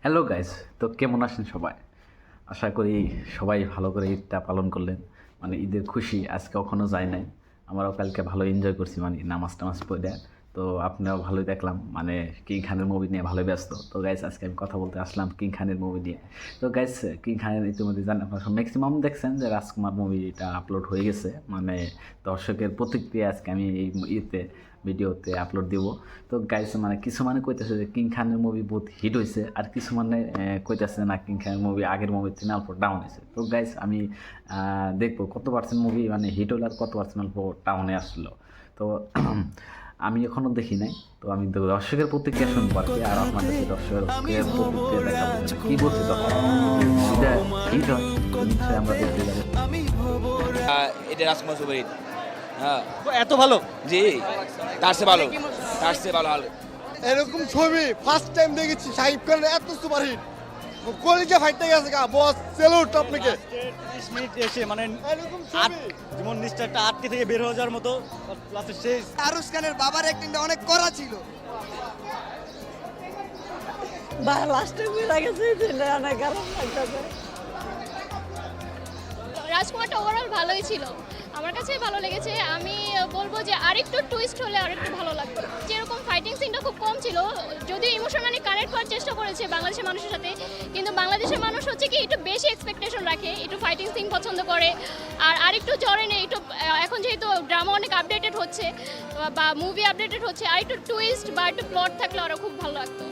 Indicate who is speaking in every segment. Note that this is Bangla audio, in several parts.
Speaker 1: হ্যালো গাইস, তো কেমন আছেন সবাই? আশা করি সবাই ভালো করে ঈদটা পালন করলেন। মানে ঈদের খুশি আজকে কখনো যায় নাই। আমরাও কালকে ভালো এনজয় করছি, মানে নামাজ টামাজ পড়ে। তো আপনারাও ভালোই দেখলাম, মানে কিং খানের মুভি নিয়ে ভালোই ব্যস্ত। তো গাইস আজকে আমি কথা বলতে আসলাম কিং খানের মুভি নিয়ে। তো গাইস কিং খানের ইতিমধ্যে জানেন, আপনারা ম্যাক্সিমাম দেখছেন যে রাজকুমার মুভিটা আপলোড হয়ে গেছে। মানে দর্শকের প্রতিক্রিয়া আজকে আমি এই ইয়েতে ভিডিওতে আপলোড দিব। তো গাইস মানে কিছু মানে কইতেছে যে কিং খানের মুভি বহুত হিট হয়েছে, আর কিছু মানে কইতেছে না কিং খানের মুভি আগের মুভি থেকে অল্প ডাউন হয়েছে। তো গাইস আমি দেখবো কত পার্সেন্ট মুভি মানে হিট হলো আর কত পার্সেন্ট অল্প ডাউনে আসলো। তো আমি এখনও দেখি নাই, তো আমি দর্শকের প্রতিক্রিয়া শুনবো আর কি, আর আপনাদেরকে দর্শকের প্রতিক্রিয়া দেখাবো যে কী বলছে দর্শক। এটা হিট হয় নিশ্চয়ই আমরা দেখতে যাবো।
Speaker 2: এটা রাজকুমার সুপার হিট। হ্যাঁ,
Speaker 3: এত ভালো।
Speaker 2: জি, তার চেয়ে ভালো, তার চেয়ে ভালো হলো।
Speaker 3: এরকম ছবি ফার্স্ট টাইম দেখেছি। শাহিদ খানের এত সুপারহিট, কলিজা ফাইটতে গেছে গা বস, সেলুট আপনাকে।
Speaker 4: 30 মিনিট এসে মানে
Speaker 3: এরকম ছবি
Speaker 4: যেমন নিষ্ঠাটা আটকে থেকে বের হয়ে যাওয়ার মতো লাস্টের শেষ।
Speaker 3: শাহরুখ খানের বাবার অ্যাক্টিংটা অনেক কড়া ছিল।
Speaker 5: রাজকুমারটা ওভারঅল ভালোই ছিল, আমার কাছে ভালো লেগেছে। আমি বলবো যে আরেকটু টুইস্ট হলে আরেকটু ভালো লাগতো। যেরকম ফাইটিং সিনটা খুব কম ছিল, যদিও ইমোশনালি কানেক্ট করার চেষ্টা করেছে বাংলাদেশের মানুষের সাথে, কিন্তু বাংলাদেশের মানুষ হচ্ছে কি একটু বেশি এক্সপেকটেশন রাখে, একটু ফাইটিং সিন পছন্দ করে, আর আরেকটু জ্বরে নেই একটু। এখন যেহেতু ড্রামা অনেক আপডেটেড হচ্ছে বা মুভি আপডেটেড হচ্ছে, আর একটু টুইস্ট বা একটু প্লট থাকলে আরও খুব ভালো লাগতো।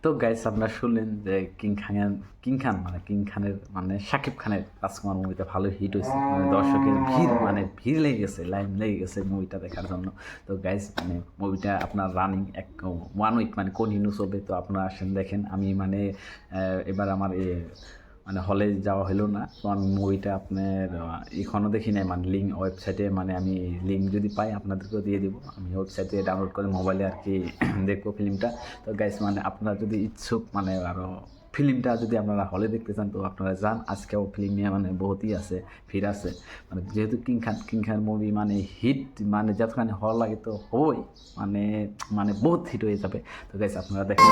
Speaker 1: তো গাইস আপনারা শুনলেন যে কিং খান মানে কিং খানের মানে শাকিব খানের রাজকুমার মুভিটা ভালো হিট হয়েছে। মানে দর্শকের ভিড় লেগে গেছে, লাইন লেগে গেছে মুভিটা দেখার জন্য। তো গাইস মানে মুভিটা আপনার রানিং 1 উইক মানে কন্টিনিউ চলবে। তো আপনারা আসেন দেখেন। আমি মানে এবার আমার মানে হলে যাওয়া হলো না, তো আমি মুভিটা আপনার এখনও দেখি নাই। মানে লিঙ্ক ওয়েবসাইটে, মানে আমি লিঙ্ক যদি পাই আপনাদেরকেও দিয়ে দিব। আমি ওয়েবসাইটে ডাউনলোড করে মোবাইলে আর কি দেখবো ফিল্মটা। তো গাইস মানে আপনারা যদি ইচ্ছুক মানে আরও ফিল্মটা যদি আপনারা হলে দেখতে চান, তো আপনারা যান। আজকেও ফিল্ম নিয়ে মানে বহুতই আছে, ভিড় আছে। মানে যেহেতু কিং খান মুভি মানে হিট, মানে যতখানি হওয়ার লাগে তো হবেই, মানে বহুত হিট হয়ে যাবে। তো গাইস আপনারা দেখেন।